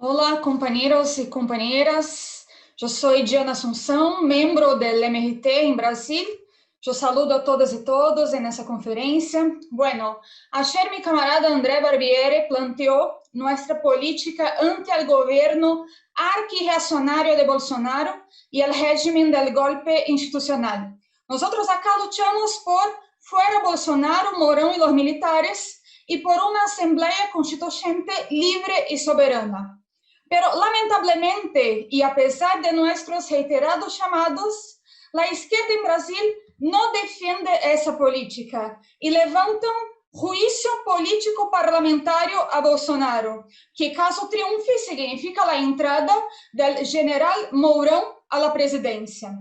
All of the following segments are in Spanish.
Hola compañeros y compañeras, yo soy Diana Asunción, miembro del MRT en Brasil. Yo saludo a todas y todos en esa conferencia. Bueno, ayer mi camarada André Barbieri planteó nuestra política ante el gobierno arquirreaccionario de Bolsonaro y el régimen del golpe institucional. Nosotros acá luchamos por fuera Bolsonaro, Mourão y los militares y por una asamblea constituyente libre y soberana. Pero lamentablemente, y a pesar de nuestros reiterados llamados, la izquierda en Brasil no defiende esa política y levantan juicio político parlamentario a Bolsonaro, que caso triunfe significa la entrada del general Mourão a la presidencia.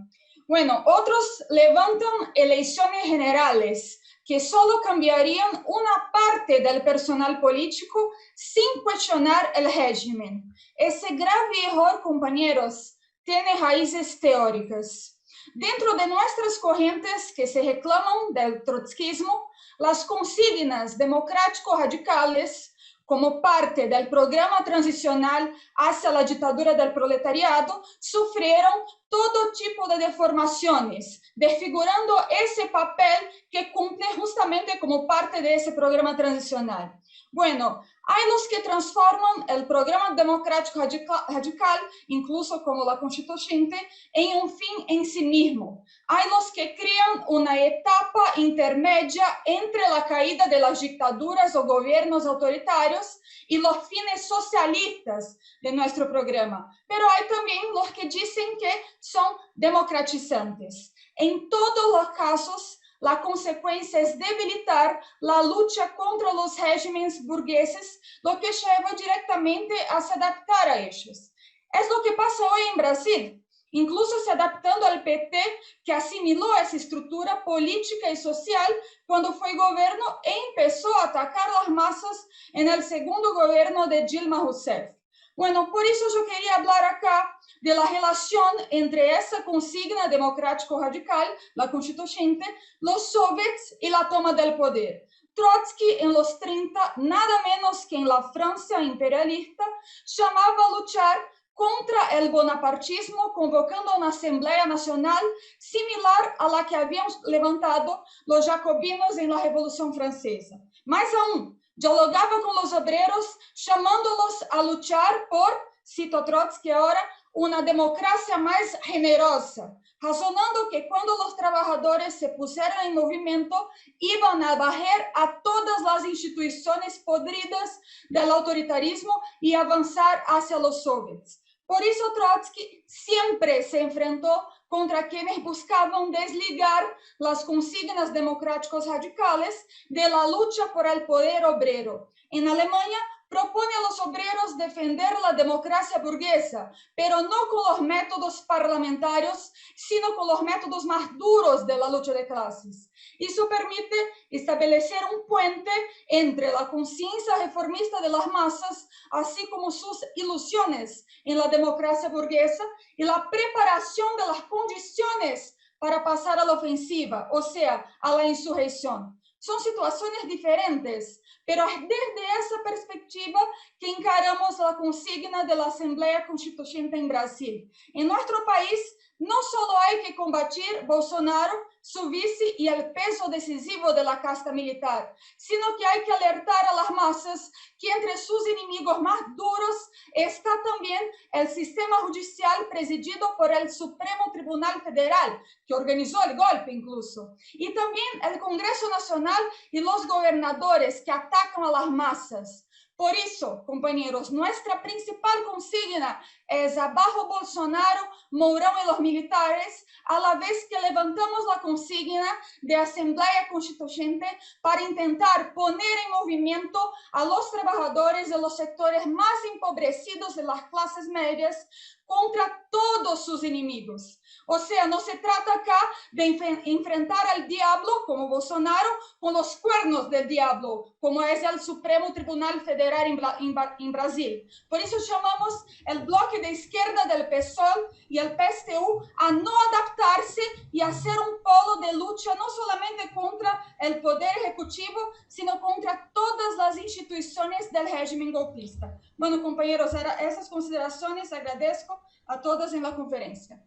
Bueno, otros levantan elecciones generales que solo cambiarían una parte del personal político sin cuestionar el régimen. Ese grave error, compañeros, tiene raíces teóricas. Dentro de nuestras corrientes que se reclaman del trotskismo, las consignas democrático-radicales, como parte del programa transicional hacia la dictadura del proletariado, sufrieron todo tipo de deformaciones, desfigurando ese papel que cumple justamente como parte de ese programa transicional. Bueno, hay los que transforman el programa democrático radical, incluso como la constituyente, en un fin en sí mismo. Hay los que crean una etapa intermedia entre la caída de las dictaduras o gobiernos autoritarios y los fines socialistas de nuestro programa. Pero hay también los que dicen que son democratizantes. En todos los casos, la consecuencia es debilitar la lucha contra los regímenes burgueses, lo que lleva directamente a se adaptar a ellos. Es lo que pasa hoy en Brasil, incluso se adaptando al PT, que asimiló esa estructura política y social cuando fue gobierno e empezó a atacar las masas en el segundo gobierno de Dilma Rousseff. Bueno, por eso yo quería hablar acá de la relación entre esa consigna democrático-radical, la constituyente, los soviets y la toma del poder. Trotsky en los 30, nada menos que en la Francia imperialista, llamaba a luchar contra el bonapartismo, convocando una asamblea nacional similar a la que habían levantado los jacobinos en la Revolución Francesa. Más aún, dialogaba con los obreros, llamándolos a luchar por, cito Trotsky ahora, una democracia más generosa, razonando que cuando los trabajadores se pusieran en movimiento, iban a barrer a todas las instituciones podridas del autoritarismo y avanzar hacia los soviets. Por eso Trotsky siempre se enfrentó contra quienes buscaban desligar las consignas democráticos radicales de la lucha por el poder obrero. En Alemania, propone a los obreros defender la democracia burguesa, pero no con los métodos parlamentarios, sino con los métodos más duros de la lucha de clases. Eso permite establecer un puente entre la conciencia reformista de las masas, así como sus ilusiones en la democracia burguesa, y la preparación de las condiciones para pasar a la ofensiva, o sea, a la insurrección. Son situaciones diferentes, pero es desde esa perspectiva que encaramos la consigna de la Asamblea Constituyente en Brasil. En nuestro país no solo hay que combatir Bolsonaro, su vice y el peso decisivo de la casta militar, sino que hay que alertar a las masas que entre sus enemigos más duros está también el sistema judicial presidido por el Supremo Tribunal Federal, que organizó el golpe incluso, y también el Congreso Nacional y los gobernadores que atacan a las masas. Por eso, compañeros, nuestra principal consigna es abajo Bolsonaro, Mourão y los militares, a la vez que levantamos la consigna de Asamblea Constituyente para intentar poner en movimiento a los trabajadores de los sectores más empobrecidos de las clases medias contra todos sus inimigos. O sea, no se trata acá de enfrentar al diablo, como Bolsonaro, con los cuernos del diablo, como es el Supremo Tribunal Federal en Brasil. Por eso llamamos el bloque de izquierda del PSOL y el PSTU a no adaptarse y hacer un polo de lucha no solamente contra el Poder Ejecutivo, sino contra todas las instituciones del régimen golpista. Bueno, compañeros, esas consideraciones agradezco a todos en la conferencia.